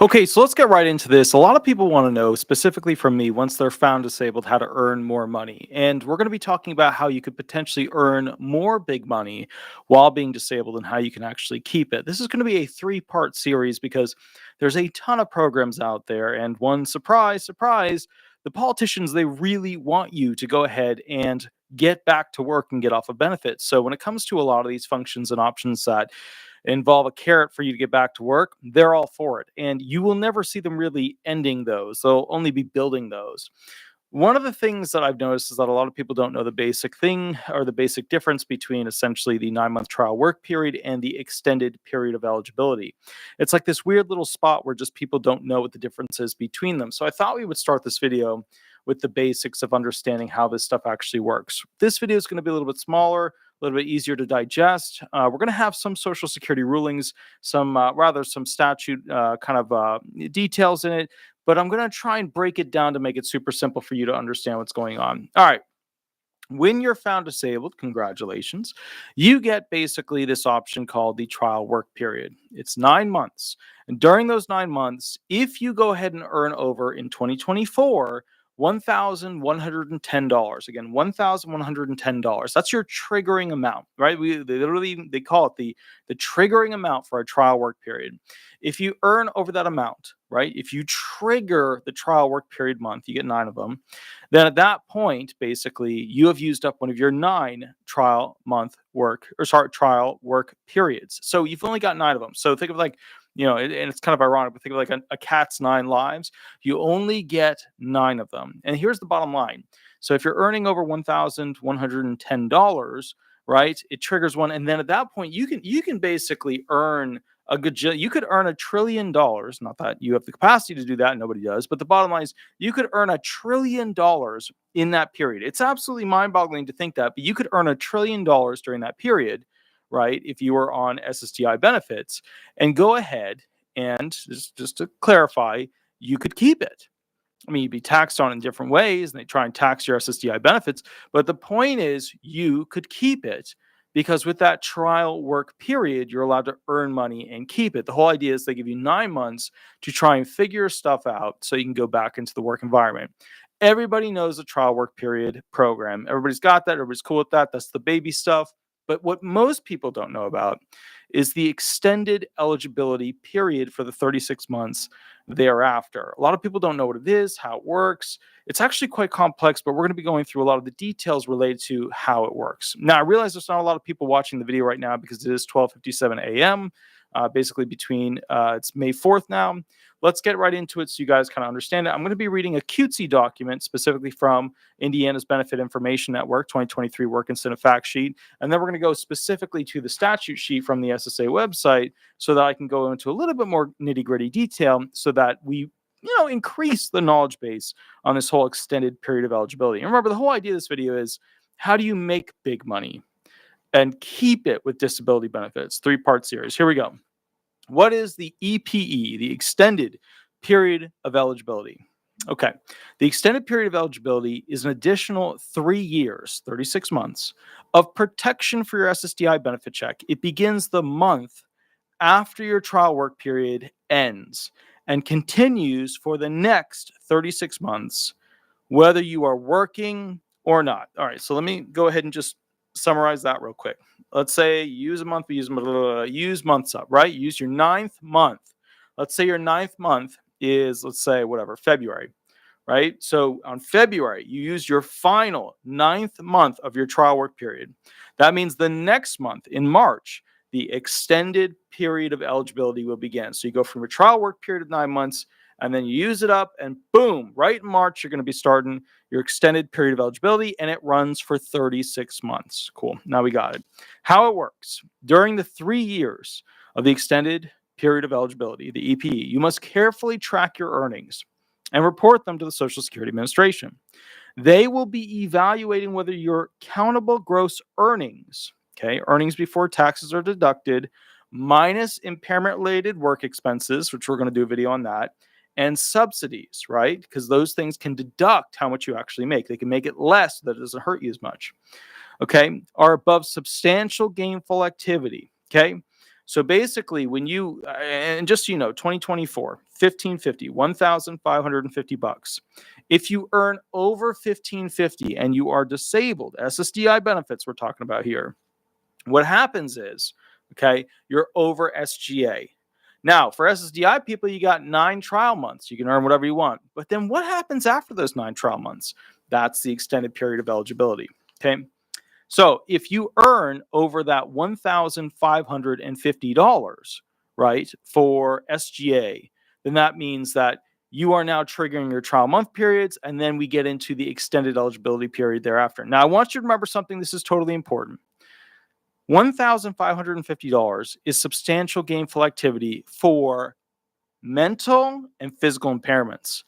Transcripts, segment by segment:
Okay, so let's get right into this. A lot of people want to know, specifically from me, once they're found disabled, how to earn more money. And we're going to be talking about how you could potentially earn more big money while being disabled and how you can actually keep it. This is going to be a three-part series because there's a ton of programs out there. And one surprise, surprise, the politicians, they really want you to go ahead and get back to work and get off of benefits. So when it comes to a lot of these functions and options that involve a carrot for you to get back to work, they're all for it. And you will never see them really ending those. They'll only be building those. One of the things that I've noticed is that a lot of people don't know the basic thing or the basic difference between essentially the 9-month trial work period and the extended period of eligibility. It's like this weird little spot where just people don't know what the difference is between them. So I thought we would start this video with the basics of understanding how this stuff actually works. This video is going to be a little bit smaller, a little bit easier to digest. We're going to have some Social Security rulings, some statute details in it, but I'm going to try and break it down to make it super simple for you to understand what's going on. All right. When you're found disabled, congratulations, you get basically this option called the trial work period. It's 9 months. And during those 9 months, if you go ahead and earn over in 2024, $1,110. Again, $1,110. That's your triggering amount, right? They call it the triggering amount for a trial work period. If you earn over that amount, right? If you trigger the trial work period month, you get 9 of them. Then at that point, basically, you have used up one of your 9 trial work periods. So you've only got 9 of them. So think of like, and it's kind of ironic, but think of like a cat's 9 lives. You only get 9 of them. And here's the bottom line. So if you're earning over $1,110, right, it triggers one. And then at that point, you can basically earn you could earn $1 trillion. Not that you have the capacity to do that, nobody does, but the bottom line is you could earn $1 trillion in that period. It's absolutely mind-boggling to think that, but you could earn $1 trillion during that period, right? If you were on SSDI benefits, and go ahead and just to clarify, you could keep it. I mean, you'd be taxed on in different ways, and they try and tax your SSDI benefits. But the point is, you could keep it because with that trial work period, you're allowed to earn money and keep it. The whole idea is they give you 9 months to try and figure stuff out so you can go back into the work environment. Everybody knows the trial work period program. Everybody's got that. Everybody's cool with that. That's the baby stuff. But what most people don't know about is the extended eligibility period for the 36 months thereafter. A lot of people don't know what it is, how it works. It's actually quite complex, but we're going to be going through a lot of the details related to how it works. Now, I realize there's not a lot of people watching the video right now because it is 12:57 a.m., basically between, it's May 4th now. Let's get right into it so you guys kind of understand it. I'm going to be reading a cutesy document specifically from Indiana's Benefit Information Network 2023 Work Incentive Fact Sheet. And then we're going to go specifically to the statute sheet from the SSA website so that I can go into a little bit more nitty-gritty detail so that we increase the knowledge base on this whole extended period of eligibility. And remember, the whole idea of this video is how do you make big money and keep it with disability benefits? 3-part series. Here we go. What is the EPE, the extended period of eligibility? Okay. The extended period of eligibility is an additional 3 years, 36 months, of protection for your SSDI benefit check. It begins the month after your trial work period ends and continues for the next 36 months, whether you are working or not. All right. So let me go ahead and just summarize that real quick. Let's say you use a month, use months up, right? Use your 9th month. Let's say your 9th month is, let's say, February, right? So on February, you use your final 9th month of your trial work period. That means the next month in March, the extended period of eligibility will begin. So you go from your trial work period of 9 months, and then you use it up, and boom, right in March, you're going to be starting your extended period of eligibility, and it runs for 36 months. Cool. Now we got it. How it works. During the 3 years of the extended period of eligibility, the EPE, you must carefully track your earnings and report them to the Social Security Administration. They will be evaluating whether your countable gross earnings, okay, earnings before taxes are deducted, minus impairment-related work expenses, which we're going to do a video on that, and subsidies, right? Because those things can deduct how much you actually make. They can make it less so that it doesn't hurt you as much. Okay, are above substantial gainful activity. Okay, So basically, when you, and just so you know, 2024, 1550, $1,550. If you earn over 1550 and you are disabled, SSDI benefits we're talking about here, what happens is, okay, you're over SGA. Now, for SSDI people, you got 9 trial months. You can earn whatever you want. But then what happens after those 9 trial months? That's the extended period of eligibility. Okay. So if you earn over that $1,550, right, for SGA, then that means that you are now triggering your trial month periods, and then we get into the extended eligibility period thereafter. Now, I want you to remember something. This is totally important. $1,550 is substantial gainful activity for mental and physical impairments.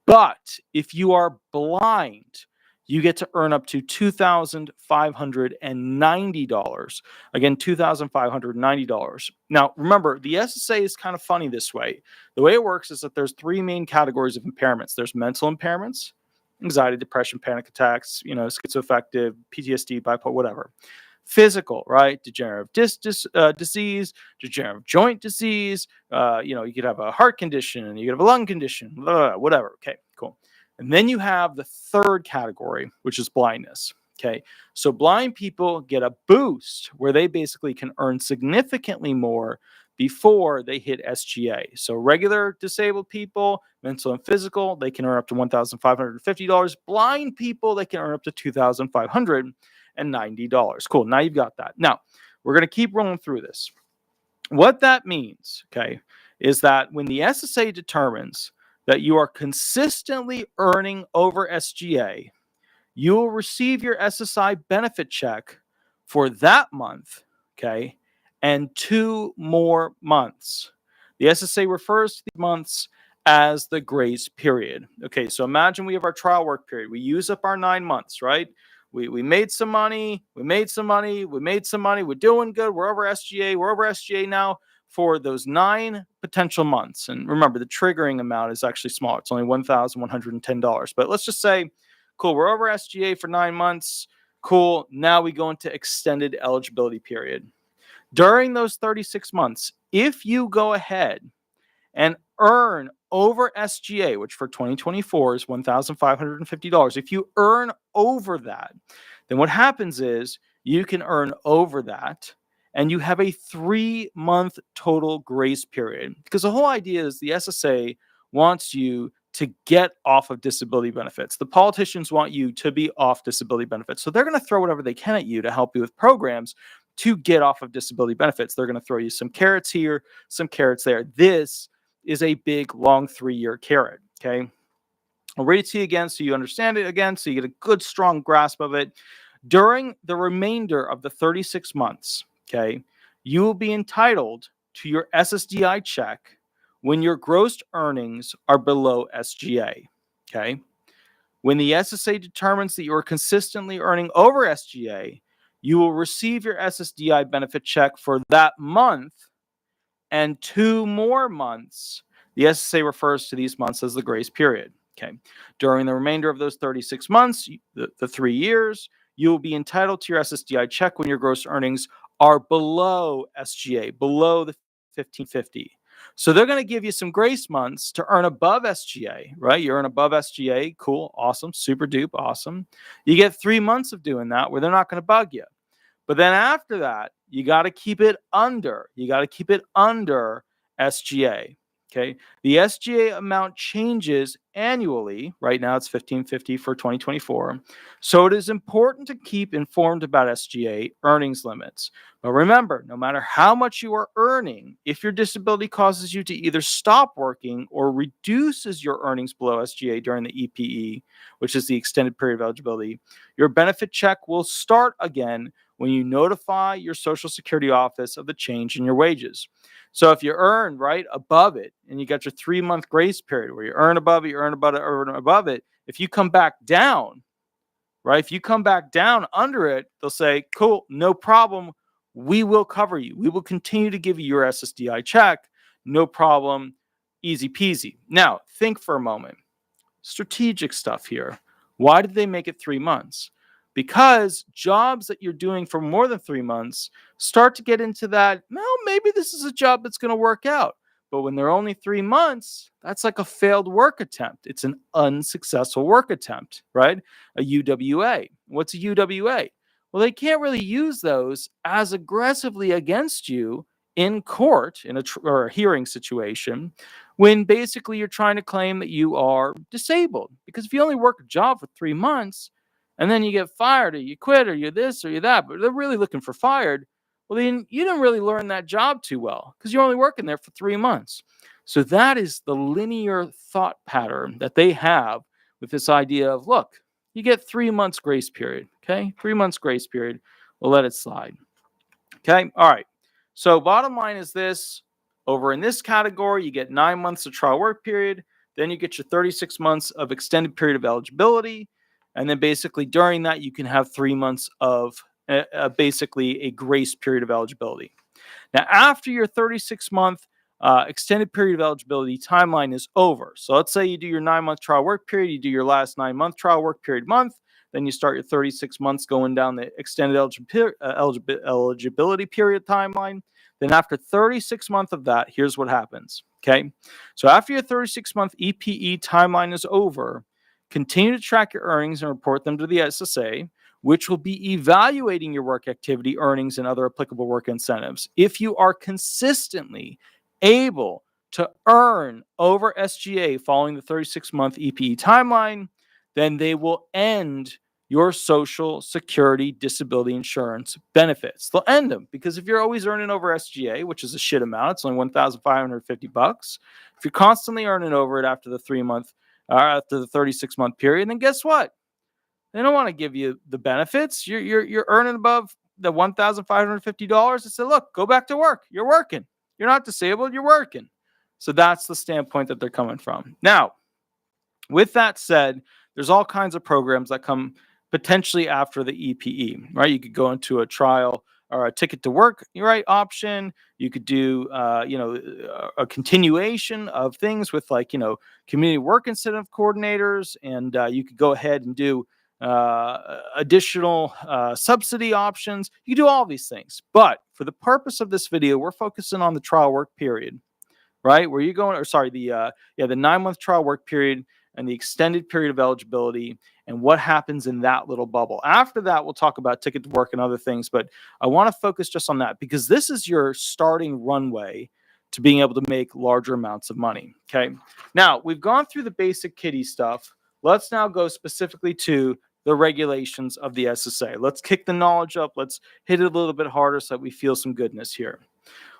But if you are blind, you get to earn up to $2,590. Again, $2,590. Now, remember, the SSA is kind of funny this way. The way it works is that there's 3 main categories of impairments. There's mental impairments, anxiety, depression, panic attacks, schizoaffective, PTSD, bipolar, whatever. Physical, right? Degenerative disease, degenerative joint disease. You could have a heart condition, and you could have a lung condition, whatever. Okay, cool. And then you have the third category, which is blindness. Okay, so blind people get a boost where they basically can earn significantly more before they hit SGA. So regular disabled people, mental and physical, they can earn up to $1,550. Blind people, they can earn up to $2,590. Cool. Now you've got that. Now we're going to keep rolling through this. What that means, okay, is that when the SSA determines that you are consistently earning over SGA, you will receive your SSI benefit check for that month, okay, and 2 more months. The SSA refers to these months as the grace period. Okay, so imagine we have our trial work period. We use up our 9 months, right? We made some money, we're doing good, we're over SGA now for those 9 potential months. And remember, the triggering amount is actually small. It's only $1,110. But let's just say, cool, we're over SGA for 9 months. Cool, now we go into extended eligibility period. During those 36 months, if you go ahead and earn over SGA, which for 2024 is $1,550. If you earn over that, then what happens is you can earn over that, and you have a 3-month total grace period. Because the whole idea is the SSA wants you to get off of disability benefits. The politicians want you to be off disability benefits. So they're going to throw whatever they can at you to help you with programs to get off of disability benefits. They're going to throw you some carrots here, some carrots there. This is a big, long 3-year carrot, okay? I'll read it to you again so you understand it again, so you get a good, strong grasp of it. During the remainder of the 36 months, okay, you will be entitled to your SSDI check when your gross earnings are below SGA, okay? When the SSA determines that you are consistently earning over SGA, you will receive your SSDI benefit check for that month and 2 more months. The SSA refers to these months as the grace period. Okay. During the remainder of those 36 months, the 3 years, you will be entitled to your SSDI check when your gross earnings are below SGA, below the 1550. So they're going to give you some grace months to earn above SGA, right? You earn above SGA. Cool. Awesome. Super dupe. Awesome. You get 3 months of doing that where they're not going to bug you. But then after that, you got to keep it under. You got to keep it under SGA. Okay. The SGA amount changes annually. Right now it's $1,550 for 2024. So it is important to keep informed about SGA earnings limits. But remember, no matter how much you are earning, if your disability causes you to either stop working or reduces your earnings below SGA during the EPE, which is the extended period of eligibility, your benefit check will start again when you notify your Social Security office of the change in your wages. So if you earn right above it and you got your 3-month grace period where you earn above it, if you come back down, right? If you come back down under it, they'll say, cool, no problem. We will cover you. We will continue to give you your SSDI check. No problem. Easy peasy. Now, think for a moment. Strategic stuff here. Why did they make it 3 months? because jobs that you're doing for more than 3 months start to get into that, well, maybe this is a job that's going to work out. But when they're only 3 months, that's like a failed work attempt. It's an unsuccessful work attempt, right? A UWA. What's a UWA? Well, they can't really use those as aggressively against you in court in or a hearing situation when basically you're trying to claim that you are disabled. Because if you only work a job for 3 months and then you get fired or you quit or you're this or you're that, but they're really looking for fired, well, then you didn't really learn that job too well because you're only working there for 3 months. So that is the linear thought pattern that they have with this idea of, look, you get 3 months grace period. Okay. 3 months grace period. We'll let it slide. Okay. All right. So bottom line is this: over in this category, you get 9 months of trial work period. Then you get your 36 months of extended period of eligibility. And then basically during that, you can have 3 months of basically a grace period of eligibility. Now, after your 36-month extended period of eligibility timeline is over. So let's say you do your 9-month trial work period, you do your last 9-month trial work period month, then you start your 36 months going down the extended eligibility period timeline. Then after 36 months of that, here's what happens. Okay. So after your 36-month EPE timeline is over, continue to track your earnings and report them to the SSA, which will be evaluating your work activity, earnings, and other applicable work incentives. If you are consistently able to earn over SGA following the 36-month EPE timeline, then they will end your Social Security disability insurance benefits. They'll end them because if you're always earning over SGA, which is a shit amount, it's only $1,550. If you're constantly earning over it after the 36-month period, then guess what? They don't want to give you the benefits. You're earning above the $1,550. They say, look, go back to work. You're working. You're not disabled. You're working. So that's the standpoint that they're coming from. Now, with that said, there's all kinds of programs that come potentially after the EPE, right? You could go into a trial or a ticket to work, right, option. You could do, a continuation of things with community work incentive coordinators, and you could go ahead and do additional subsidy options. You do all these things. But for the purpose of this video, we're focusing on the trial work period, right? Where you going, or sorry, the 9-month trial work period and the extended period of eligibility and what happens in that little bubble. After that, we'll talk about ticket to work and other things, but I want to focus just on that because this is your starting runway to being able to make larger amounts of money. Okay. Now, we've gone through the basic kitty stuff. Let's now go specifically to the regulations of the SSA. Let's kick the knowledge up. Let's hit it a little bit harder so that we feel some goodness here.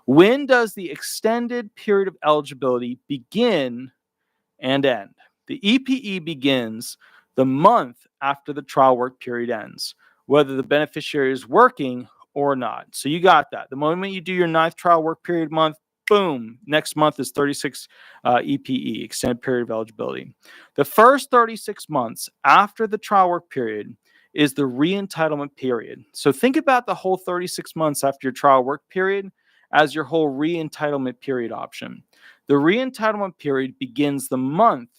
When does the extended period of eligibility begin and end? The EPE begins the month after the trial work period ends, whether the beneficiary is working or not. So you got that. The moment you do your 9th trial work period month, boom, next month is 36 EPE, extended period of eligibility. The first 36 months after the trial work period is the re-entitlement period. So think about the whole 36 months after your trial work period as your whole re-entitlement period option. The re-entitlement period begins the month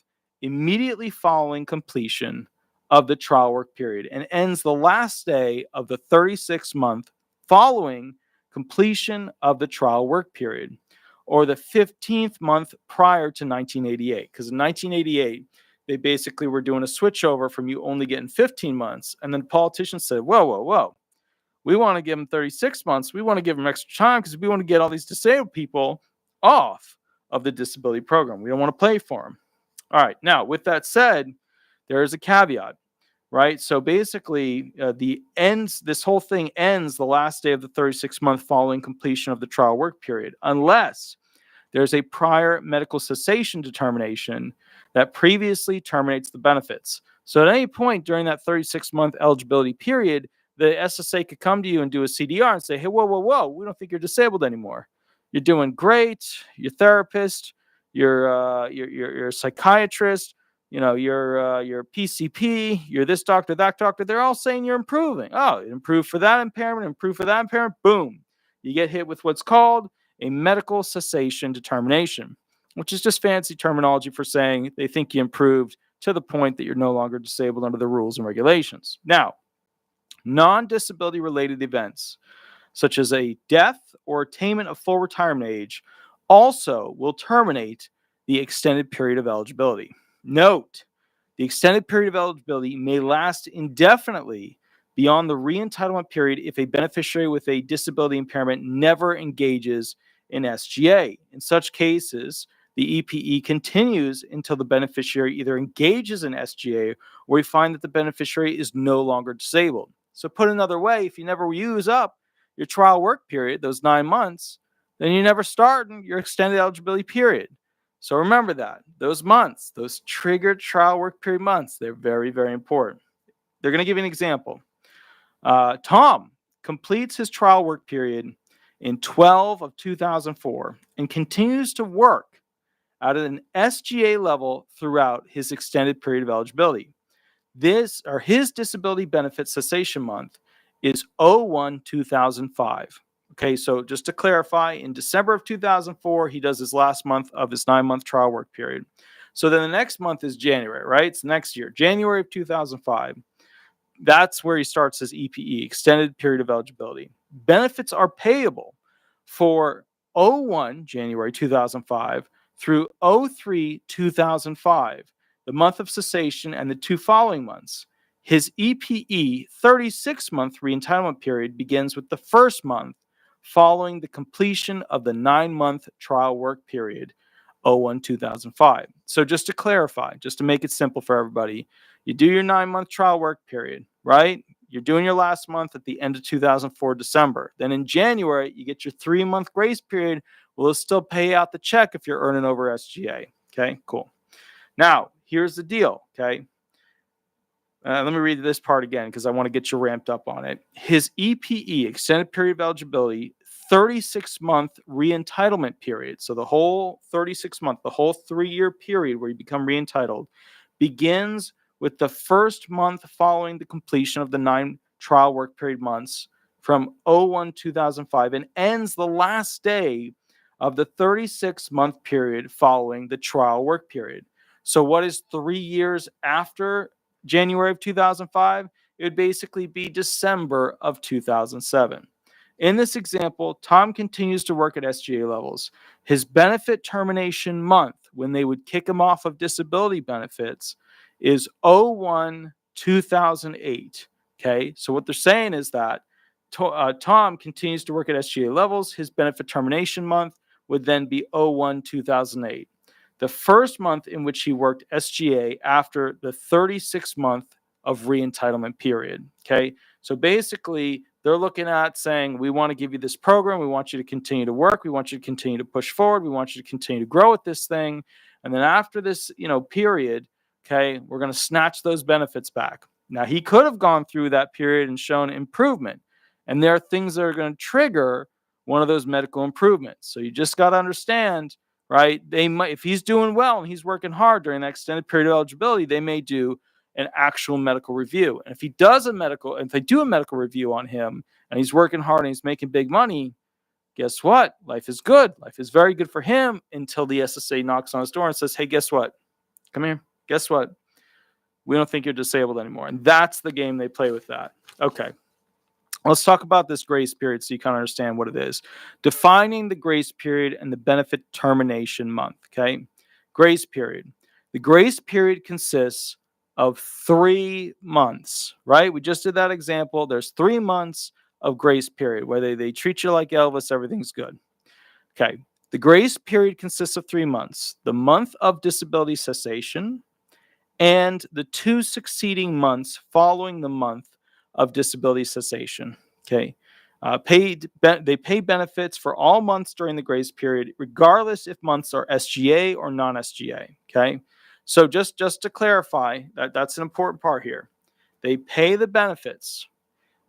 immediately following completion of the trial work period and ends the last day of the 36th month following completion of the trial work period, or the 15th month prior to 1988. Because in 1988, they basically were doing a switchover from you only getting 15 months. And then politicians said, whoa. We want to give them 36 months. We want to give them extra time because we want to get all these disabled people off of the disability program. We don't want to pay for them. All right. Now, with that said, there is a caveat, right? So basically, this whole thing ends the last day of the 36th month following completion of the trial work period, unless there's a prior medical cessation determination that previously terminates the benefits. So at any point during that 36-month eligibility period, the SSA could come to you and do a CDR and say, hey, whoa, we don't think you're disabled anymore. You're doing great. You're a therapist. You're a psychiatrist, you're PCP, you're this doctor, that doctor. They're all saying you're improving. Oh, improved for that impairment, improved for that impairment. Boom. You get hit with what's called a medical cessation determination, which is just fancy terminology for saying they think you improved to the point that you're no longer disabled under the rules and regulations. Now, Non-disability related events, such as a death or attainment of full retirement age, also will terminate the extended period of eligibility. Note, the extended period of eligibility may last indefinitely beyond the re-entitlement period if a beneficiary with a disability impairment never engages in SGA. In such cases, the EPE continues until the beneficiary either engages in SGA or we find that the beneficiary is no longer disabled. So put another way, if you never use up your trial work period, those 9 months, then you never start your extended eligibility period. So remember that. Those months, those triggered trial work period months, they're very, very important. They're going to give you an example. Tom completes his trial work period in 12 of 2004 and continues to work at an SGA level throughout his extended period of eligibility. His disability benefit cessation month is 01/2005. Okay, so just to clarify, in December of 2004, he does his last month of his 9-month trial work period. So then the next month is January, right? It's next year, January of 2005. That's where he starts his EPE, extended period of eligibility. Benefits are payable for 01 January 2005 through 03 2005, the month of cessation and the 2 following months. His EPE 36-month re-entitlement period begins with the first month following the completion of the 9-month trial work period, 01/2005. So just to clarify, just to make it simple for everybody, you do your 9-month trial work period, right? You're doing your last month at the end of 2004, December. Then in January, you get your 3-month grace period. We'll still pay out the check if you're earning over SGA. Okay, cool. Now, here's the deal, okay? Let me read this part again because I want to get you ramped up on it. His EPE, extended period of eligibility, 36-month re-entitlement period. So the whole 36-month, the whole 3-year period where you become re-entitled begins with the first month following the completion of the 9 trial work period months from 01/2005 and ends the last day of the 36-month period following the trial work period. So what is 3 years after January of 2005? It would basically be December of 2007. In this example, Tom continues to work at SGA levels. His benefit termination month, when they would kick him off of disability benefits, is 01/2008. Okay, so what they're saying is that Tom continues to work at SGA levels. His benefit termination month would then be 01/2008. The first month in which he worked SGA after the 36-month of re-entitlement period. Okay, so basically they're looking at saying, we want to give you this program. We want you to continue to work. We want you to continue to push forward. We want you to continue to grow with this thing. And then after this, period, okay, we're going to snatch those benefits back. Now, he could have gone through that period and shown improvement. And there are things that are going to trigger one of those medical improvements. So you just got to understand, right? They might, if he's doing well and he's working hard during that extended period of eligibility, they may do an actual medical review. And if they do a medical review on him and he's working hard and he's making big money, guess what? Life is good. Life is very good for him until the SSA knocks on his door and says, hey, guess what? Come here. Guess what? We don't think you're disabled anymore. And that's the game they play with that. Okay. Let's talk about this grace period so you kind of understand what it is. Defining the grace period and the benefit termination month, okay? Grace period. The grace period consists of 3 months, right? We just did that example. There's 3 months of grace period where they treat you like Elvis, everything's good. Okay. The grace period consists of 3 months. The month of disability cessation and the 2 succeeding months following the month of disability cessation. Okay. They pay benefits for all months during the grace period, regardless if months are SGA or non-SGA. Okay. So just to clarify, that's an important part here. They pay the benefits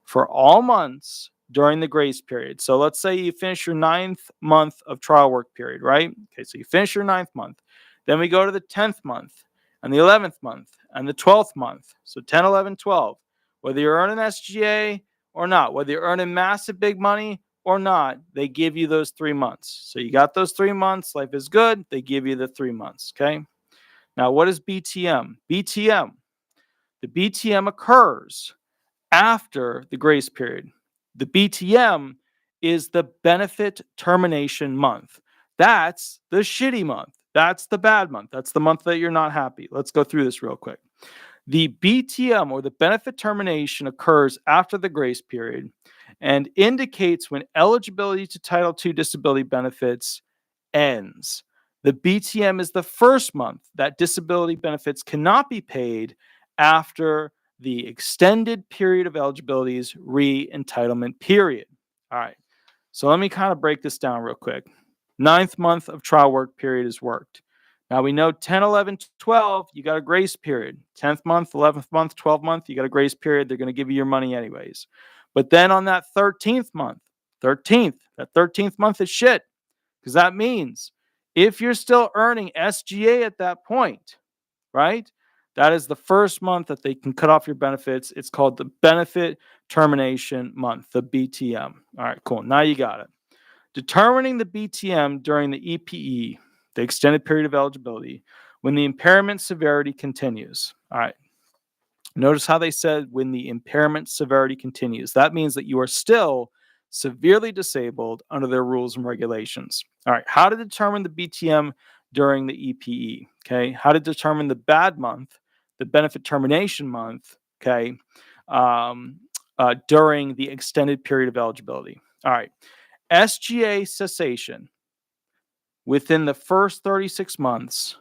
for all months during the grace period. So let's say you finish your 9th month of trial work period, right? Okay, so you finish your 9th month. Then we go to the 10th month and the 11th month and the 12th month. So 10, 11, 12. Whether you're earning SGA or not, whether you're earning massive big money or not, they give you those 3 months. So you got those 3 months. Life is good. They give you the 3 months, okay? Now, what is BTM? The BTM occurs after the grace period. The BTM is the benefit termination month. That's the shitty month. That's the bad month. That's the month that you're not happy. Let's go through this real quick. The BTM, or the benefit termination, occurs after the grace period and indicates when eligibility to Title II disability benefits ends. The BTM is the first month that disability benefits cannot be paid after the extended period of eligibility's re-entitlement period. All right, so let me kind of break this down real quick. 9th month of trial work period is worked. Now we know 10, 11, 12, you got a grace period. 10th month, 11th month, 12th month, you got a grace period. They're going to give you your money anyways. But then on that 13th month, that 13th month is shit, because that means if you're still earning SGA at that point, right, that is the first month that they can cut off your benefits. It's called the benefit termination month, the BTM. All right, cool. Now you got it. Determining the BTM during the EPE, the extended period of eligibility, when the impairment severity continues. All right. Notice how they said when the impairment severity continues. That means that you are still severely disabled under their rules and regulations. All right. How to determine the BTM during the EPE. Okay. How to determine the bad month, the benefit termination month. Okay. During the extended period of eligibility. All right. SGA cessation within the first 36 months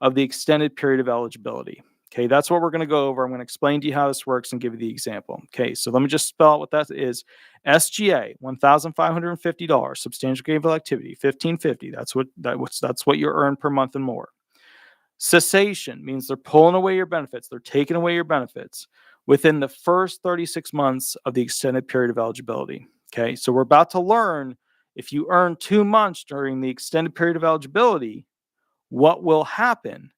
of the extended period of eligibility. Okay, that's what we're going to go over. I'm going to explain to you how this works and give you the example. Okay, so let me just spell out what that is. SGA, $1,550, substantial gainful activity, $1,550. That's what you earn per month and more. Cessation means they're pulling away your benefits. They're taking away your benefits within the first 36 months of the extended period of eligibility. Okay, so we're about to learn if you earn 2 months during the extended period of eligibility, what will happen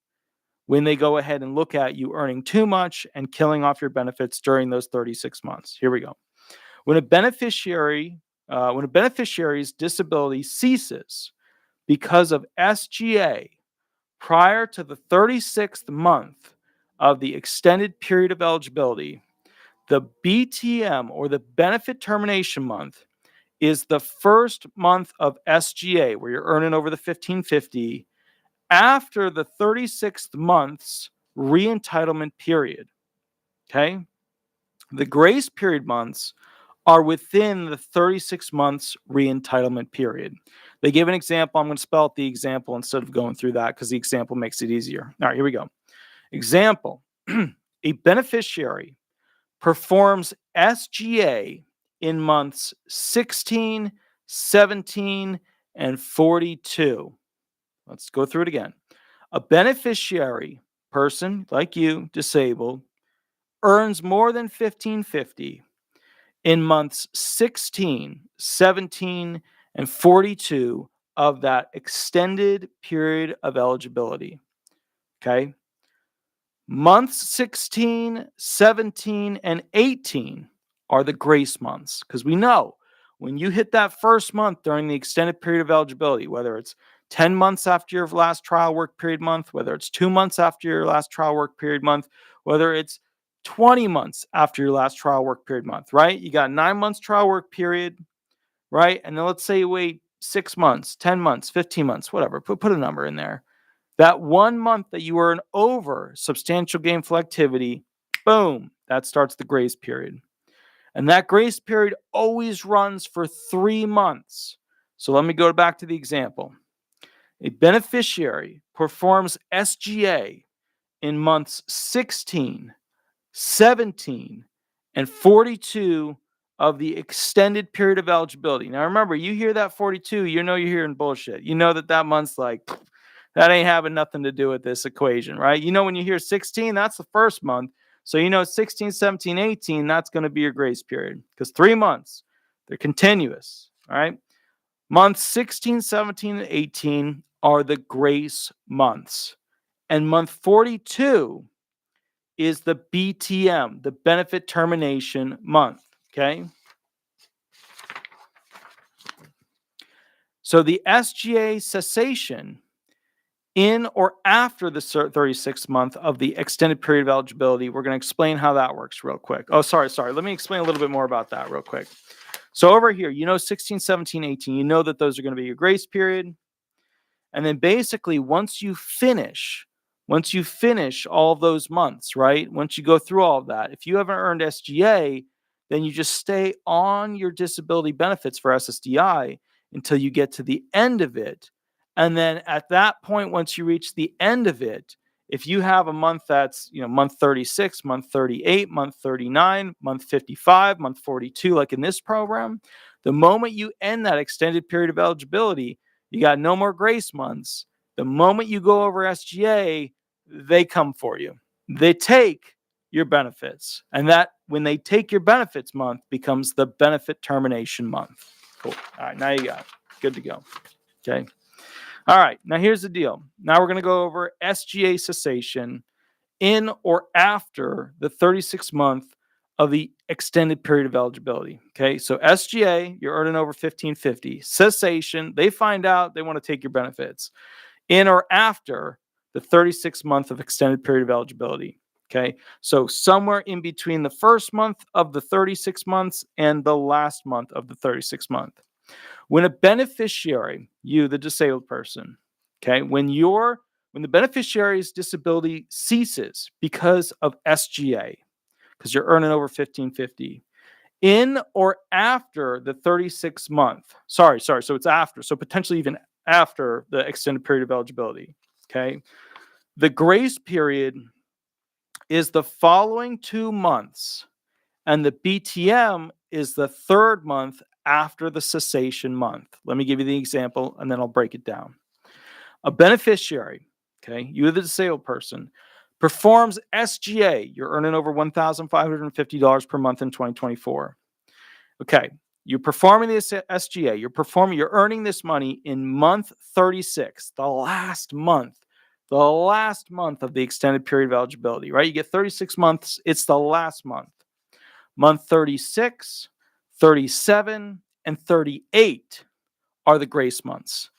when they go ahead and look at you earning too much and killing off your benefits during those 36 months. Here we go. When a beneficiary's disability ceases because of SGA prior to the 36th month of the extended period of eligibility, the BTM, or the benefit termination month, is the first month of SGA where you're earning over the $1,550 after the 36th month's re-entitlement period. Okay? The grace period months are within the 36 months re-entitlement period. They give an example. I'm going to spell out the example instead of going through that because the example makes it easier. All right, here we go. Example. A beneficiary performs SGA in months 16, 17, and 42. Let's go through it again. A beneficiary, person like you, disabled, earns more than $1,550 in months 16, 17, and 42 of that extended period of eligibility. Okay? Months 16, 17, and 18 are the grace months, because we know when you hit that first month during the extended period of eligibility, whether it's 10 months after your last trial work period month, whether it's 2 months after your last trial work period month, whether it's 20 months after your last trial work period month, right? You got 9 months trial work period, right? And then let's say you wait 6 months, 10 months, 15 months, whatever. Put a number in there. That 1 month that you earn over substantial gainful activity, boom, that starts the grace period. And that grace period always runs for 3 months. So let me go back to the example. A beneficiary performs SGA in months 16, 17, and 42 of the extended period of eligibility. Now remember, you hear that 42, you know you're hearing bullshit. You know that month's like, that ain't having nothing to do with this equation, right? You know when you hear 16, that's the first month. So you know 16, 17, 18, that's going to be your grace period, because 3 months, they're continuous, all right? Months 16, 17, and 18 are the grace months. And month 42 is the BTM, the benefit termination month, okay? So the SGA cessation in or after the 36th month of the extended period of eligibility. We're going to explain how that works real quick. Oh, sorry. Let me explain a little bit more about that real quick. So over here, 16, 17, 18, you know that those are going to be your grace period. And then basically once you finish all of those months, right? Once you go through all of that, if you haven't earned SGA, then you just stay on your disability benefits for SSDI until you get to the end of it. And then at that point, once you reach the end of it, if you have a month that's, month 36, month 38, month 39, month 55, month 42, like in this program, the moment you end that extended period of eligibility, you got no more grace months. The moment you go over SGA, they come for you. They take your benefits. And that, when they take your benefits month, becomes the benefit termination month. Cool. All right, now you got it. Good to go. Okay. All right, now here's the deal. Now we're going to go over SGA cessation in or after the 36th month of the extended period of eligibility. Okay, so SGA, you're earning over $1,550. Cessation, they find out they want to take your benefits in or after the 36th month of extended period of eligibility. Okay, so somewhere in between the first month of the 36 months and the last month of the 36th month. When a beneficiary, you, the disabled person, okay, when the beneficiary's disability ceases because of SGA, because you're earning over $1,550, in or after the 36th month, so it's after, so potentially even after the extended period of eligibility, okay, the grace period is the following 2 months, and the BTM is the third month after the cessation month. Let me give you the example, and then I'll break it down. A beneficiary, okay, you, the disabled person, performs SGA. You're earning over $1,550 per month in 2024. Okay, you're performing this SGA. You're earning this money in month 36, the last month of the extended period of eligibility, right? You get 36 months. It's the last month. Month 36, 37, and 38 are the grace months.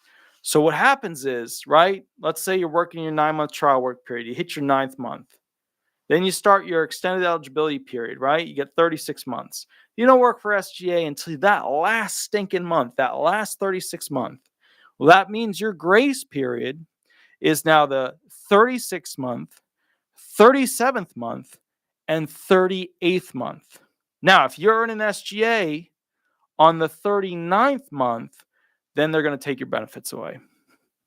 So what happens is, right, let's say you're working your 9-month trial work period. You hit your 9th month. Then you start your extended eligibility period, right? You get 36 months. You don't work for SGA until that last stinking month, that last 36th month. Well, that means your grace period is now the 36th month, 37th month, and 38th month. Now, if you're earning SGA on the 39th month, then they're going to take your benefits away.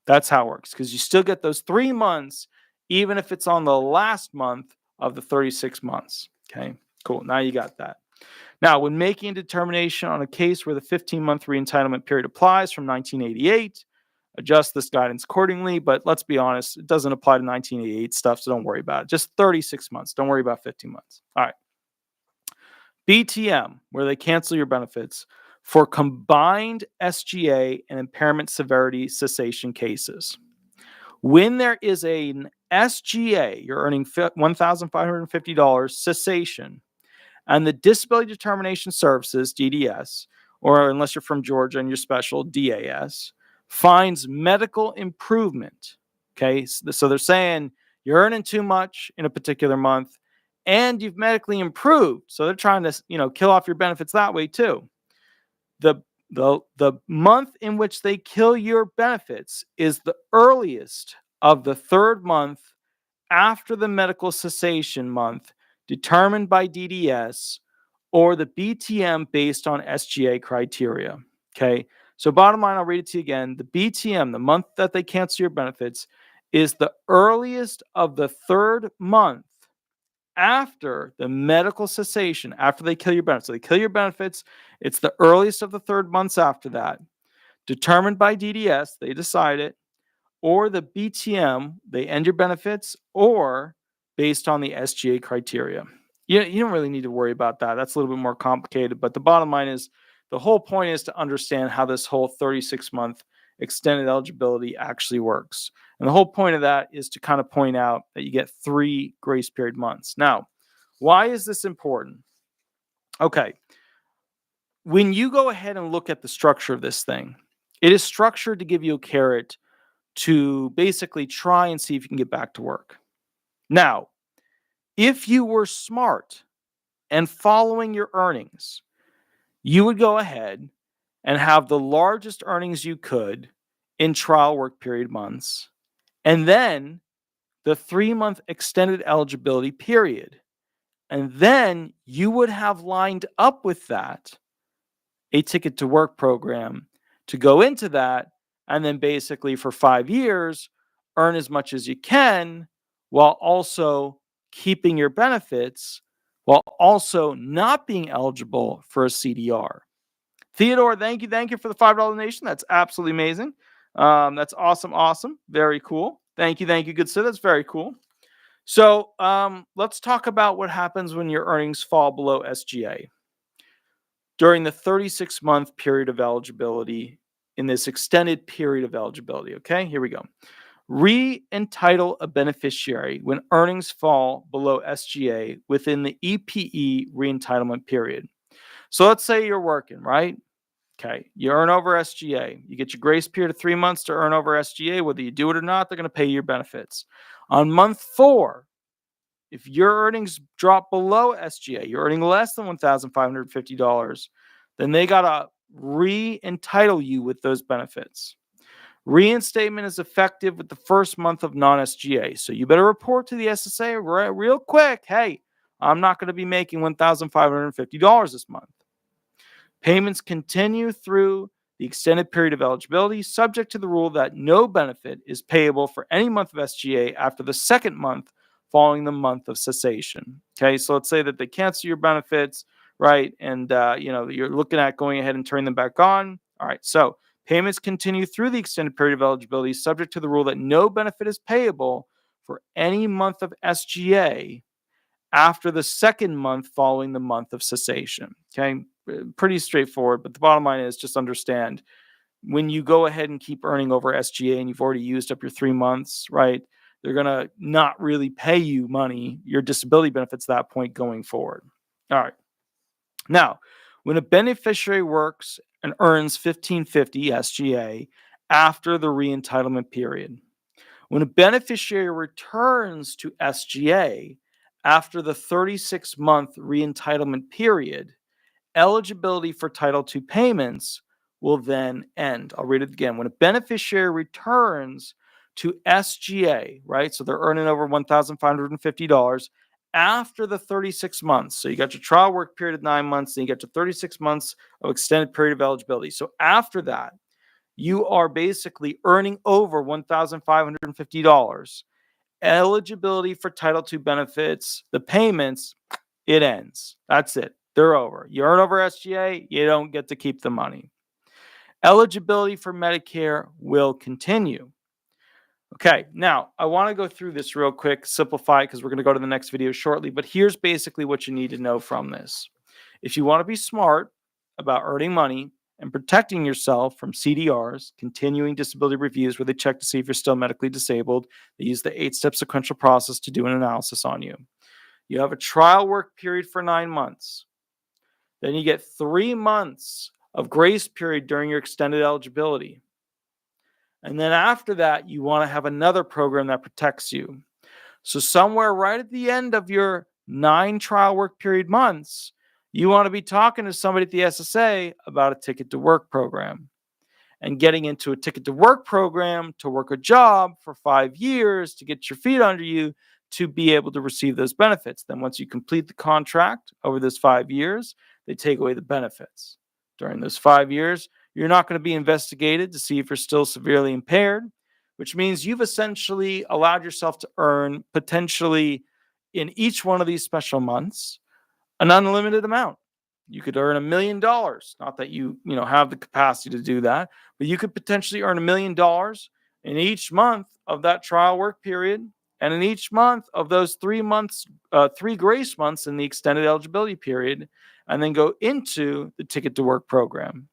That's how it works, because you still get those 3 months, even if it's on the last month of the 36 months. Okay, cool. Now you got that. Now, when making a determination on a case where the 15-month re-entitlement period applies from 1988, adjust this guidance accordingly. But let's be honest, it doesn't apply to 1988 stuff, so don't worry about it. Just 36 months. Don't worry about 15 months. All right. BTM, where they cancel your benefits for combined SGA and impairment severity cessation cases. When there is an SGA, you're earning $1,550 cessation, and the Disability Determination Services, DDS, or unless you're from Georgia and you're special, DAS, finds medical improvement. Okay, so they're saying you're earning too much in a particular month, and you've medically improved. So they're trying to, kill off your benefits that way too. The month in which they kill your benefits is the earliest of the third month after the medical cessation month determined by DDS or the BTM based on SGA criteria. Okay, so bottom line, I'll read it to you again. The BTM, the month that they cancel your benefits, is the earliest of the third month after the medical cessation, after they kill your benefits. So they kill your benefits. It's the earliest of the third months after that, determined by DDS, they decide it, or the BTM, they end your benefits, or based on the SGA criteria. You don't really need to worry about that. That's a little bit more complicated, but the bottom line is the whole point is to understand how this whole 36-month extended eligibility actually works. And the whole point of that is to kind of point out that you get 3 grace period months. Now, why is this important? Okay. When you go ahead and look at the structure of this thing, it is structured to give you a carrot to basically try and see if you can get back to work. Now, if you were smart and following your earnings, you would go ahead and have the largest earnings you could in trial work period months, and then the 3-month extended eligibility period. And then you would have lined up with that a ticket to work program to go into that. And then basically for 5 years, earn as much as you can while also keeping your benefits, while also not being eligible for a CDR. Theodore, thank you for the $5 donation. That's absolutely amazing. That's awesome. Very cool. Thank you, good sir. That's very cool. So let's talk about what happens when your earnings fall below SGA. During the 36-month period of eligibility, in this extended period of eligibility, okay? Here we go. Re-entitle a beneficiary when earnings fall below SGA within the EPE re-entitlement period. So let's say you're working, right? Okay, you earn over SGA. You get your grace period of 3 months to earn over SGA. Whether you do it or not, they're going to pay you your benefits. On month 4, if your earnings drop below SGA, you're earning less than $1,550, then they got to re-entitle you with those benefits. Reinstatement is effective with the first month of non-SGA. So you better report to the SSA real quick. Hey, I'm not going to be making $1,550 this month. Payments continue through the extended period of eligibility, subject to the rule that no benefit is payable for any month of SGA after the second month following the month of cessation. Okay, so let's say that they cancel your benefits, right? And you're looking at going ahead and turning them back on. All right, so payments continue through the extended period of eligibility, subject to the rule that no benefit is payable for any month of SGA after the second month following the month of cessation. Okay, pretty straightforward, but the bottom line is just understand when you go ahead and keep earning over SGA and you've already used up your 3 months, right? They're going to not really pay you money, your disability benefits at that point going forward. All right. Now, when a beneficiary works and earns $1,550 SGA after the re-entitlement period, when a beneficiary returns to SGA after the 36-month re-entitlement period, eligibility for Title II payments will then end. I'll read it again. When a beneficiary returns to SGA, right? So they're earning over $1,550 after the 36 months. So you got your trial work period of 9 months, then you get to 36 months of extended period of eligibility. So after that, you are basically earning over $1,550. Eligibility for Title II benefits, the payments, it ends. That's it. They're over. You earn over SGA, you don't get to keep the money. Eligibility for Medicare will continue. Okay, now I want to go through this real quick, simplify it because we're going to go to the next video shortly, but here's basically what you need to know from this. If you want to be smart about earning money and protecting yourself from CDRs, continuing disability reviews where they check to see if you're still medically disabled, they use the 8-step sequential process to do an analysis on you. You have a trial work period for 9 months. Then you get 3 months of grace period during your extended eligibility. And then after that, you want to have another program that protects you. So somewhere right at the end of your 9 trial work period months, you want to be talking to somebody at the SSA about a ticket to work program and getting into a ticket to work program to work a job for 5 years to get your feet under you to be able to receive those benefits. Then once you complete the contract over those 5 years, they take away the benefits. During those 5 years, you're not going to be investigated to see if you're still severely impaired, which means you've essentially allowed yourself to earn potentially in each one of these special months an unlimited amount. You could earn $1 million. Not that you have the capacity to do that, but you could potentially earn $1 million in each month of that trial work period, and in each month of those 3 months, 3 grace months in the extended eligibility period, and then go into the ticket to work program.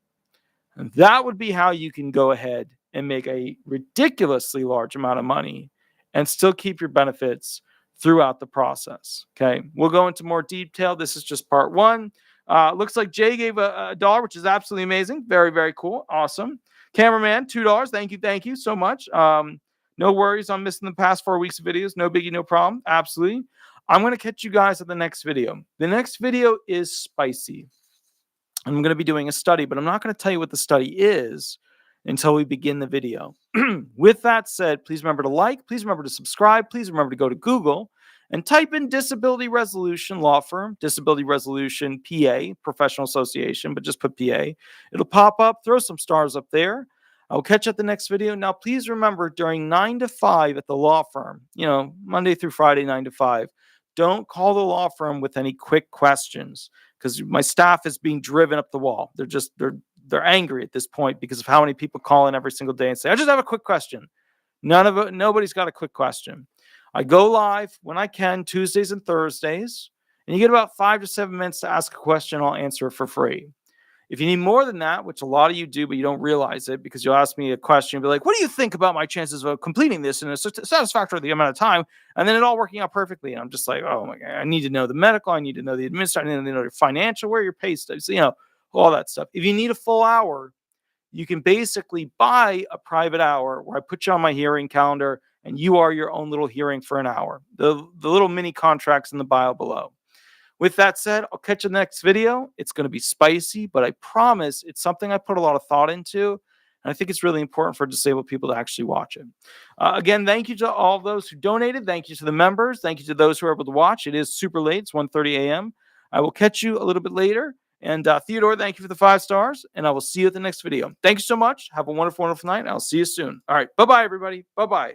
And that would be how you can go ahead and make a ridiculously large amount of money and still keep your benefits throughout the process. Okay, we'll go into more detail. This is just part 1. Looks like Jay gave a $1, which is absolutely amazing. Very, very cool. Awesome. Cameraman, $2. Thank you so much. No worries on missing the past 4 weeks of videos. No biggie, no problem. Absolutely. I'm going to catch you guys at the next video. The next video is spicy. I'm going to be doing a study, but I'm not going to tell you what the study is until we begin the video. With that said, please remember to like, please remember to subscribe, please remember to go to Google and type in Disability Resolution Law Firm, Disability Resolution PA, Professional Association, but just put PA. It'll pop up, throw some stars up there. I'll catch you at the next video. Now, please remember during 9 to 5 at the law firm, Monday through Friday, 9 to 5, don't call the law firm with any quick questions because my staff is being driven up the wall. They're angry at this point because of how many people call in every single day and say, I just have a quick question. Nobody's got a quick question. I go live when I can, Tuesdays and Thursdays, and you get about 5 to 7 minutes to ask a question. I'll answer it for free. If you need more than that, which a lot of you do, but you don't realize it because you'll ask me a question and be like, what do you think about my chances of completing this in a satisfactory amount of time? And then it all working out perfectly. And I'm just like, oh my God, I need to know the medical. I need to know the administrative. I need to know your financial, where your pay stubs, all that stuff. If you need a full hour, you can basically buy a private hour where I put you on my hearing calendar and you are your own little hearing for an hour. The little mini contracts in the bio below. With that said, I'll catch you in the next video. It's going to be spicy, but I promise it's something I put a lot of thought into. And I think it's really important for disabled people to actually watch it. Again, thank you to all those who donated. Thank you to the members. Thank you to those who are able to watch. It is super late. It's 1:30 a.m. I will catch you a little bit later. And Theodore, thank you for the 5 stars. And I will see you at the next video. Thank you so much. Have a wonderful, wonderful night. I'll see you soon. All right. Bye-bye, everybody. Bye-bye.